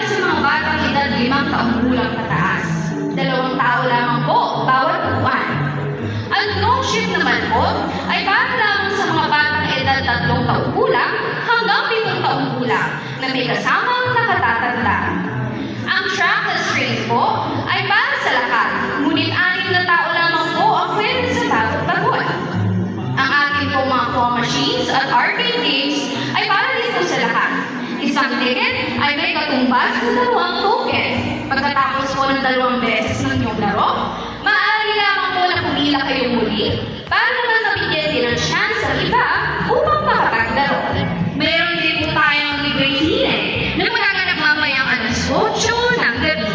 sa mga batang edad 5 taong gulang pataas. 2 tao lamang po bawat buwan. Ang drone-ship naman po ay para lamang sa mga batang edad 3 taong gulang hanggang 7 taong gulang na may kasamang nakatatanda. Ang trackless train po ay para sa lahat, ngunit 6 na tao lamang po ang pwede sa bawat bagon. Ang ating po mga claw machines at arcade games ay para dito sa lahat. Isang ticket ay may katumbas na 2 token. Pagkatapos po ng 2 beses ng inyong laro, maaari lamang po na pumila kayo muli para naman mabigyan din ng chance sa iba upang makapaglaro. Meron din po tayong libre sine na magaganap mamayang 8 ng gabi.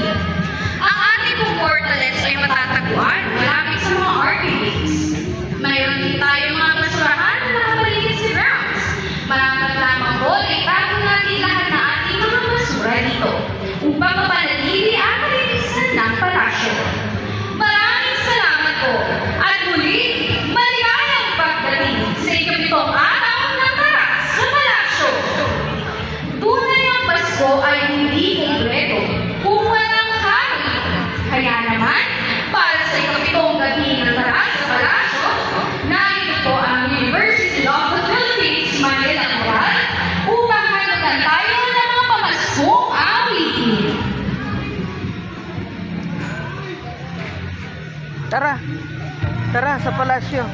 Ang ating pong portalets ay matatagpuan malapit sa mga arcade games. Mayroon din tayong mga basurahan na nakapaligid sa grounds. Maraming lamang po ay itago natin lahat na ating mga basura dito upang mapanatili ang kalinisan ng palasyo. Maraming salamat po at muli, maligayang pagdating sa ikapitong araw ng Taras sa Palasyo. Tunay ang Pasko ay hindi kumpleto kung walang hari. Kaya naman, para sa ikapitong gabi ng Taras sa Palasyo, narito po ang University of the Philippines Manila Coral upang hanagan tayo ng mga pamaskong awitin. Tara sa palasyo.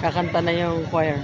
Kakanta na yung choir.